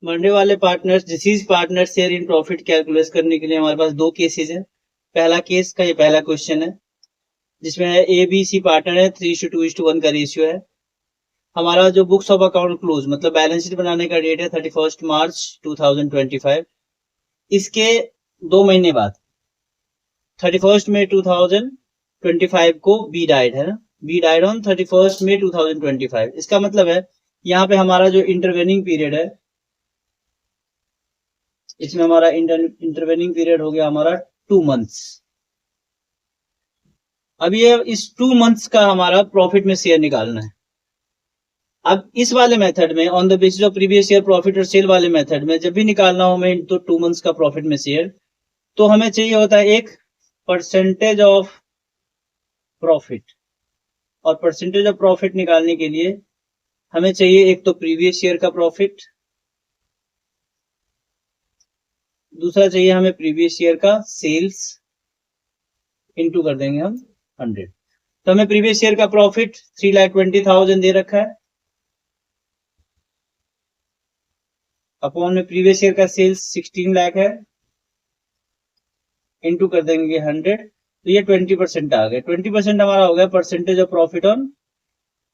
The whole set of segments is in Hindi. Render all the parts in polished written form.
मरने वाले partners disease partner share in profit calculate करने के लिए हमारे पास दो केसेस है। पहला केस का ये पहला क्वेश्चन है जिसमें ए बी सी पार्टनर है, 3:2:1 का रेशियो है। हमारा जो बुक्स ऑफ अकाउंट क्लोज मतलब बैलेंस शीट बनाने का डेट है 31 मार्च 2025। इसके 2 महीने बाद 31 मई 2025 को बी डाइड है ना, बी डाइड ऑन 31 मई 2025। इसका मतलब है यहाँ पे हमारा जो इंटरवेनिंग पीरियड है, इसमें हमारा इंटरवेनिंग पीरियड हो गया हमारा 2 मंथ्स। अब ये इस 2 मंथ्स का हमारा प्रॉफिट में शेयर निकालना है। अब इस वाले मेथड में on the basis of previous year profit और सेल वाले मेथड में जब भी निकालना हो हमें तो 2 मंथ्स का प्रॉफिट में शेयर, तो हमें चाहिए होता है एक परसेंटेज ऑफ प्रॉफिट। और परसेंटेज ऑफ प्रॉफिट निकालने के लिए हमें चाहिए एक तो प्रीवियस ईयर का प्रॉफिट, दूसरा चाहिए हमें प्रीवियस ईयर का सेल्स, इनटू कर देंगे हम 100। तो हमें प्रीवियस ईयर का प्रॉफिट 3,20,000 दे रखा है, अपॉन में प्रीवियस ईयर का सेल्स 16 लाख है, इनटू कर देंगे 100। तो ये 20% आ गया। 20% हमारा हो गया percentage of profit on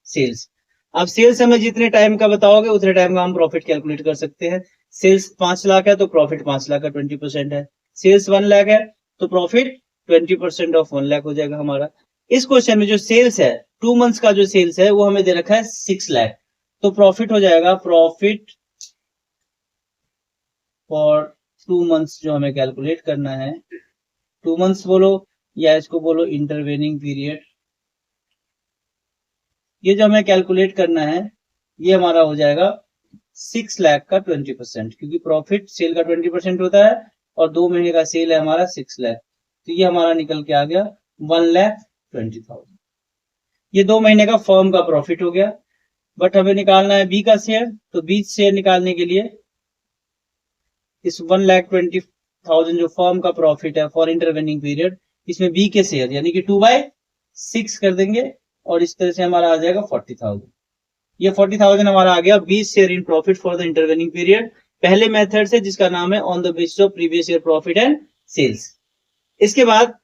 sales. अब सेल्स हमें जितने टाइम का बताओगे उतने टाइम का हम प्रॉफिट कैलकुलेट कर सकते हैं। सेल्स 5 लाख है तो प्रॉफिट 5 लाख का 20% है। सेल्स 1 लाख है तो प्रॉफिट 20% ऑफ 1 लाख हो जाएगा हमारा। इस क्वेश्चन में जो सेल्स है 2 मंथ्स का जो सेल्स है वो हमें दे रखा है 6 लाख। तो प्रॉफिट हो जाएगा प्रॉफिट फॉर 2 मंथ्स जो हमें कैलकुलेट करना है। 2 मंथ्स बोलो या इसको बोलो इंटरवेनिंग पीरियड। ये जो हमें कैलकुलेट करना है ये हमारा हो जाएगा 6 लाख का 20%, क्योंकि प्रॉफिट सेल का 20% होता है और 2 महीने का सेल है हमारा 6 लाख। तो ये हमारा निकल के आ गया 1,20,000। ये 2 महीने का फर्म का प्रॉफिट हो गया। बट हमें निकालना है बी का शेयर, तो बी शेयर निकालने के लिए इस 1,20,000 जो फर्म का प्रॉफिट है फॉर इंटरवेनिंग पीरियड, इसमें बी के शेयर यानी कि 2/6 कर देंगे और इस तरह से हमारा आ जाएगा 40,000। ये 40,000 हमारा आ गया 20 share in profit for the intervening period, पहले मेथड से जिसका नाम है on the basis of previous year profit and sales. इसके बाद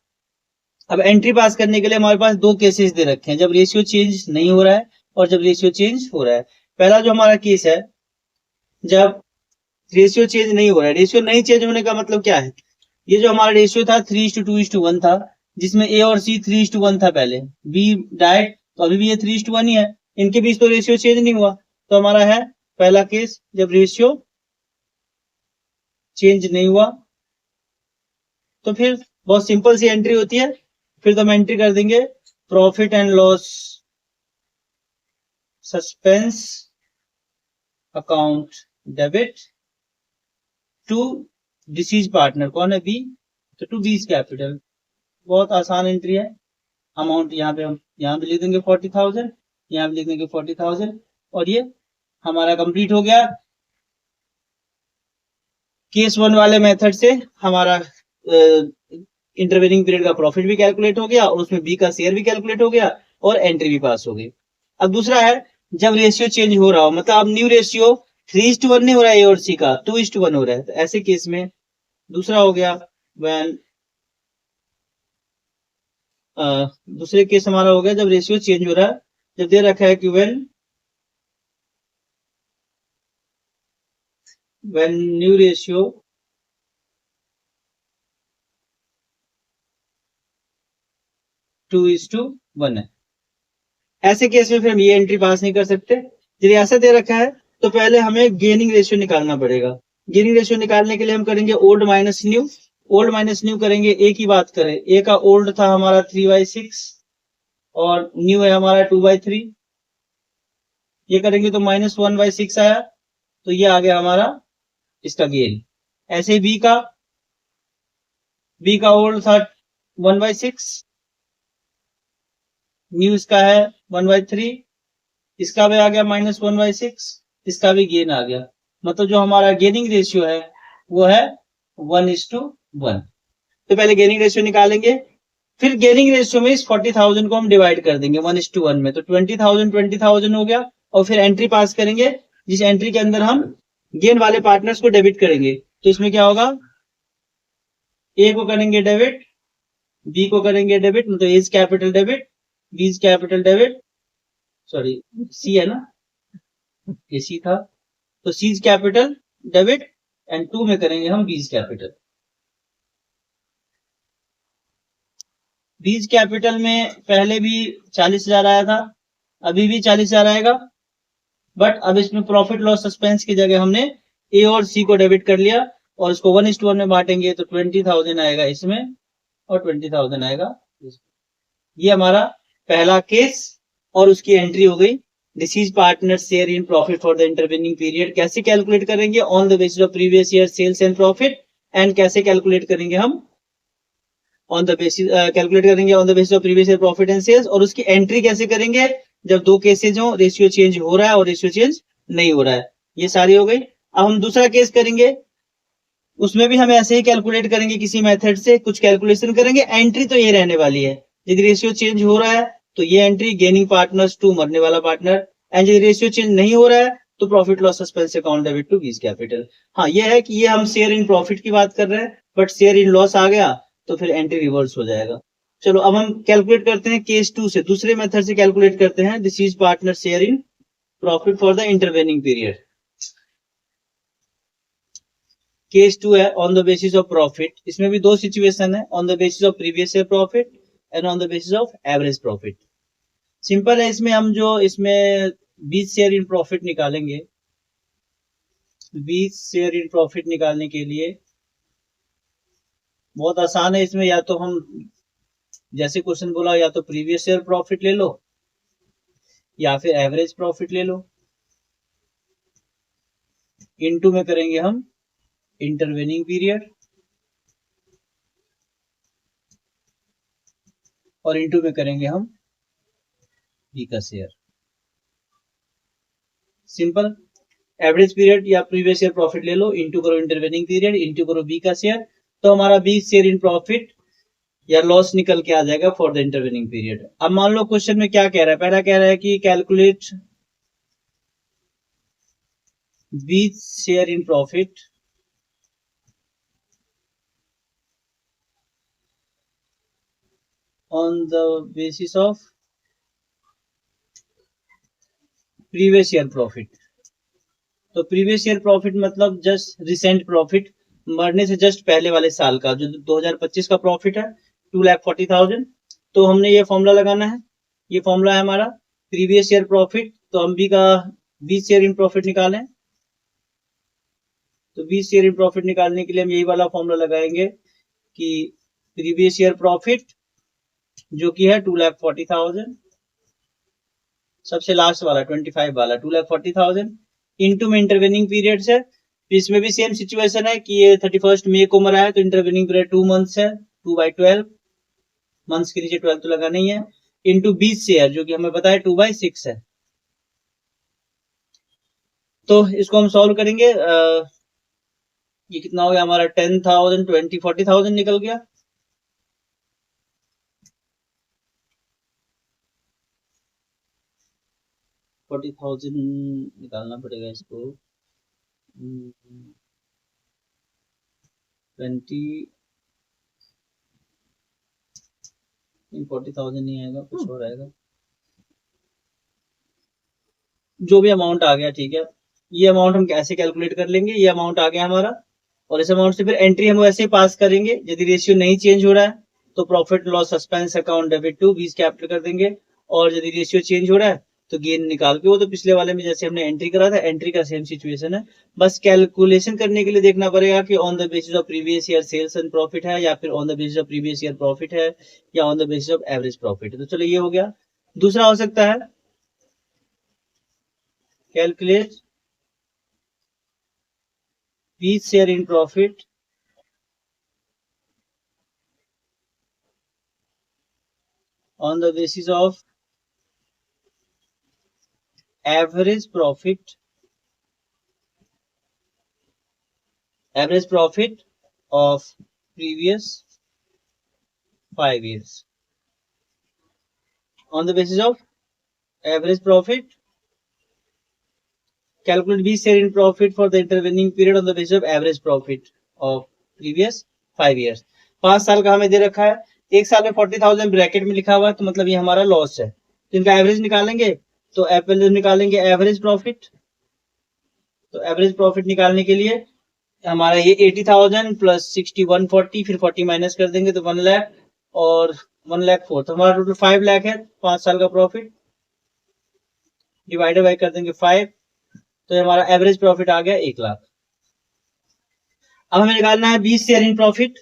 अब एंट्री पास करने के लिए हमारे पास दो केसेस दे रखे हैं, जब रेशियो चेंज नहीं हो रहा है और जब रेशियो चेंज हो रहा है। पहला जो हमारा केस है जब रेशियो चेंज नहीं हो रहा है। रेशियो नहीं चेंज होने का मतलब क्या है, ये जो हमारा रेशियो था 3:2:1 था, जिसमें ए और सी 3:1 था पहले, बी डाइट तो अभी भी ये 3:1 ही है, इनके बीच तो रेशियो चेंज नहीं हुआ। तो हमारा है पहला केस जब रेशियो चेंज नहीं हुआ। तो फिर बहुत सिंपल सी एंट्री होती है, फिर तो हम एंट्री कर देंगे profit and loss suspense account debit to deceased partner, कौन है बी, तो टू बीज कैपिटल। बहुत आसान एंट्री है। अमाउंट यहाँ पे हम यहाँ भी लिख देंगे 40,000, यहाँ भी लिख देंगे 40,000 और ये हमारा कंप्लीट हो गया। केस 1 वाले मेथड से हमारा इंटरवेनिंग पीरियड का प्रॉफिट भी कैलकुलेट हो गया और उसमें बी का शेयर भी कैलकुलेट हो गया और एंट्री भी पास हो गई। अब दूसरा है जब रेशियो चेंज हो रहा हो, मतलब अब न्यू रेशियो 3:1 नहीं हो रहा है ए और सी का, 2:1 हो रहा है। तो ऐसे केस में दूसरा हो गया व्हेन दूसरे केस हमारा हो गया जब रेशियो चेंज हो रहा है, जब दे रखा है कि when new ratio two is to 1 है। ऐसे केस में फिर हम ये एंट्री पास नहीं कर सकते। यदि ऐसा दे रखा है तो पहले हमें गेनिंग रेशियो निकालना पड़ेगा। गेनिंग रेशियो निकालने के लिए हम करेंगे old minus new. Old minus new करेंगे, ए की बात करें, ए का ओल्ड था हमारा 3/6 और न्यू है हमारा 2/3। ये करेंगे तो -1/6 आया, तो ये आ गया हमारा इसका गेन। ऐसे बी का ओल्ड था 1/6, न्यू इसका है 1/3, इसका भी आ गया -1/6, इसका भी गेन आ गया। मतलब जो हमारा गेनिंग रेशियो है वो है 1:1। तो पहले गेनिंग रेशियो निकालेंगे, फिर गेनिंग रेशियो में इस 40,000 को हम डिवाइड कर देंगे 1:1 में, तो 20,000 20,000 हो गया और फिर एंट्री पास करेंगे जिस एंट्री के अंदर हम गेन वाले पार्टनर्स को डेबिट करेंगे। तो इसमें क्या होगा, ए को करेंगे डेबिट, बी को करेंगे डेबिट, मतलब A is capital debit, B is capital debit, sorry C है ना, ये सी था, तो C is capital debit and 2 में करेंगे हम B is capital. B's capital में पहले भी 40,000 आया था, अभी भी 40,000 आएगा, बट अब इसमें प्रॉफिट लॉस सस्पेंस की जगह हमने ए और सी को डेबिट कर लिया और इसको 1:1 में बांटेंगे तो 20,000 आएगा इसमें और 20,000 आएगा। ये हमारा पहला केस और उसकी एंट्री हो गई। This is partner share in profit for the intervening period. कैसे कैलकुलेट करेंगे, on the basis of previous year sales and profit, and कैसे कैलकुलेट करेंगे हम ऑन द बेसिस कैलकुलेट करेंगे on the basis of previous year profit and sales, और उसकी एंट्री कैसे करेंगे जब दो केसेज हो, रेशियो चेंज हो रहा है और रेशियो चेंज नहीं हो रहा है। ये सारी हो गई। अब हम दूसरा केस करेंगे, उसमें भी हम ऐसे ही कैलकुलेट करेंगे, किसी मेथड से कुछ कैलकुलेशन करेंगे। एंट्री तो ये रहने वाली है, यदि रेशियो चेंज हो रहा है तो ये एंट्री गेनिंग पार्टनर्स टू मरने वाला पार्टनर, एंड यदि रेशियो चेंज नहीं हो रहा है तो profit loss suspense account debit to B's capital. हाँ ये है कि ये हम शेयर इन प्रॉफिट की बात कर रहे हैं, बट शेयर इन लॉस आ गया तो फिर एंट्री रिवर्स हो जाएगा। चलो अब हम कैलकुलेट करते हैं केस 2 से, दूसरे मेथड से कैलकुलेट करते हैं। This is partner share in profit for the intervening period. Case 2 है on the basis of profit. इसमें भी दो सिचुएशन है, on the basis of previous year profit and on the basis of average profit. Simple है, इसमें हम जो इसमें 20 शेयर इन प्रॉफिट निकालेंगे, 20 शेयर इन प्रॉफिट निकालने के लिए बहुत आसान है। इसमें या तो हम जैसे क्वेश्चन बोला, या तो प्रीवियस ईयर प्रॉफिट ले लो या फिर एवरेज प्रॉफिट ले लो, इनटू में करेंगे हम इंटरवेनिंग पीरियड और इनटू में करेंगे हम बी का शेयर। सिंपल, एवरेज पीरियड या प्रीवियस ईयर प्रॉफिट ले लो, इनटू करो इंटरवेनिंग पीरियड, इनटू करो बी का शेयर, तो हमारा 20 शेयर इन प्रॉफिट या लॉस निकल के आ जाएगा फॉर द इंटरवेनिंग पीरियड। अब मान लो क्वेश्चन में क्या कह रहा है, पहला कह रहा है कि calculate 20 share in profit on the basis of previous year profit। तो प्रीवियस ईयर प्रॉफिट मतलब जस्ट रिसेंट प्रॉफिट, मरने से जस्ट पहले वाले साल का जो 2025 का प्रॉफिट है 2,40,000। तो हमने ये फॉर्मूला लगाना है, ये फॉर्मूला है हमारा प्रीवियस ईयर प्रॉफिट। तो हम बी का 20 शेयर इन प्रॉफिट निकालें, तो 20 शेयर इन प्रॉफिट निकालने के लिए हम यही वाला फॉर्मूला लगाएंगे कि प्रीवियस ईयर प्रॉफिट जो कि है 2,40,000, सबसे लास्ट वाला 25 वाला 2,40,000 इनटू में इंटरवेनिंग पीरियड है। इसमें भी सेम सिचुएशन है कि ये 31 मई को मरा है तो इंटरवेनिंग पीरियड 2 मंथ्स है, 2/12 मंथ्स के नीचे 12 तो लगा नहीं है, इनटू 20 शेयर जो कि हमें पता है 2/6 है। तो इसको हम सॉल्व करेंगे, ये कितना हो गया हमारा 10,000 20 40,000 निकल गया। $40,000 निकालना पड़ेगा इसको, 40,000 नहीं आएगा, कुछ और आएगा, जो भी अमाउंट आ गया ठीक है। ये अमाउंट हम कैसे कैलकुलेट कर लेंगे, ये अमाउंट आ गया हमारा, और इस अमाउंट से फिर एंट्री हम वैसे ही पास करेंगे। यदि रेशियो नहीं चेंज हो रहा है तो profit loss suspense account debit to B's capital कर देंगे, और यदि रेशियो चेंज हो रहा है तो गेन निकाल के, वो तो पिछले वाले में जैसे हमने एंट्री करा था, एंट्री का सेम सिचुएशन है। बस कैलकुलेशन करने के लिए देखना पड़ेगा कि on the basis of previous year sales and profit है या फिर on the basis of previous year profit है या on the basis of average profit है। तो चलो ये हो गया। दूसरा हो सकता है कैलकुलेट बीज share in profit on the basis of average profit of previous 5 years। on the basis of average profit calculate 20 share in profit for the intervening period on the basis of average profit of previous 5 years. 5 साल का हमें दे रखा है, एक साल में 40,000 ब्रैकेट में लिखा हुआ है, तो मतलब ये हमारा लॉस है, तो इनका एवरेज निकालेंगे, तो एवरेज निकालेंगे एवरेज प्रॉफिट। तो एवरेज प्रॉफिट निकालने के लिए हमारा ये 80,000 प्लस 60 140, फिर 40 माइनस कर देंगे तो 1 लाख और 1 लाख 4, तो हमारा टोटल 5 लाख है 5 साल का प्रॉफिट, डिवाइडेड बाय कर देंगे 5, तो हमारा एवरेज प्रॉफिट आ गया 1 लाख। अब हमें निकालना है 20 शेयर इन प्रॉफिट,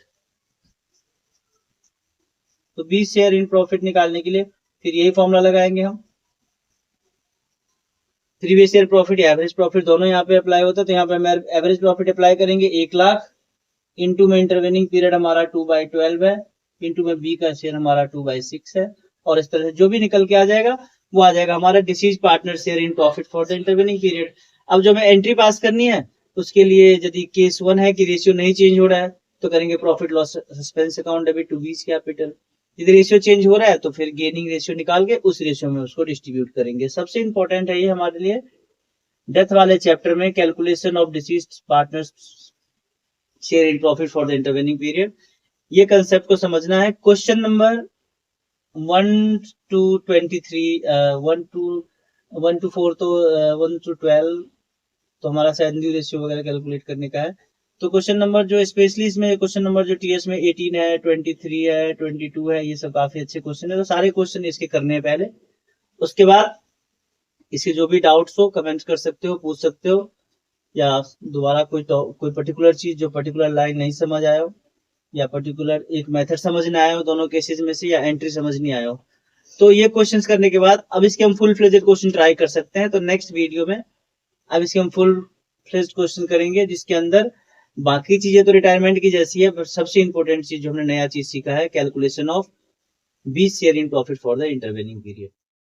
तो 20 शेयर इन प्रॉफिट निकालने के लिए फिर यही फॉर्मूला लगाएंगे हम, प्रीवियस ईयर प्रॉफिट या एवरेज प्रॉफिट दोनों यहाँ पे अप्लाई होता है, तो यहाँ पे हम एवरेज प्रॉफिट अप्लाई करेंगे 1 लाख, इंटू में इंटरवेनिंग पीरियड हमारा 2/12 है, इंटू में बी का शेयर हमारा 2/6 है, और इस तरह से जो भी निकल के आ जाएगा वो आ जाएगा हमारा disease partner share in profit for the intervening period. अब जो हमें एंट्री पास करनी है उसके लिए यदि केस 1 है कि रेशियो नहीं चेंज हो रहा है तो करेंगे profit loss suspense account debit to B's capital, यदि रेशियो चेंज हो रहा है तो फिर गेनिंग रेशियो निकाल के उस रेशियो में उसको डिस्ट्रीब्यूट करेंगे। सबसे इंपॉर्टेंट है ये हमारे लिए डेथ वाले चैप्टर में, calculation of deceased partners share in profit for the intervening period. ये कंसेप्ट को समझना है। क्वेश्चन नंबर 1 to 23, 1 to 4 तो 1 to 12 तो हमारा सैलरी रेशियो वगैरह कैलकुलेट करने का है। तो क्वेश्चन नंबर जो स्पेशली इसमें क्वेश्चन नंबर जो टीएस में 18 है, 23 है, 22 है, ये सब काफी अच्छे क्वेश्चन है, तो सारे क्वेश्चन इसके करने हैं पहले। उसके बाद इसके जो भी डाउट्स हो कमेंट कर सकते हो, पूछ सकते हो, या दोबारा कोई पर्टिकुलर चीज जो पर्टिकुलर लाइन नहीं समझ आया हो या पर्टिकुलर एक मेथड समझ नहीं आया हो दोनों केसेस में से, या एंट्री समझ नहीं आया हो, तो ये क्वेश्चंस करने के बाद अब इसके हम फुल फ्लेजेड क्वेश्चन ट्राई कर सकते हैं। तो नेक्स्ट वीडियो में अब इसके हम फुल फ्लेज्ड क्वेश्चन करेंगे जिसके अंदर बाकी चीजें तो रिटायरमेंट की जैसी है, बट सबसे इंपॉर्टेंट चीज जो हमने नया चीज सीखा है calculation of 20 share in profit for the intervening period.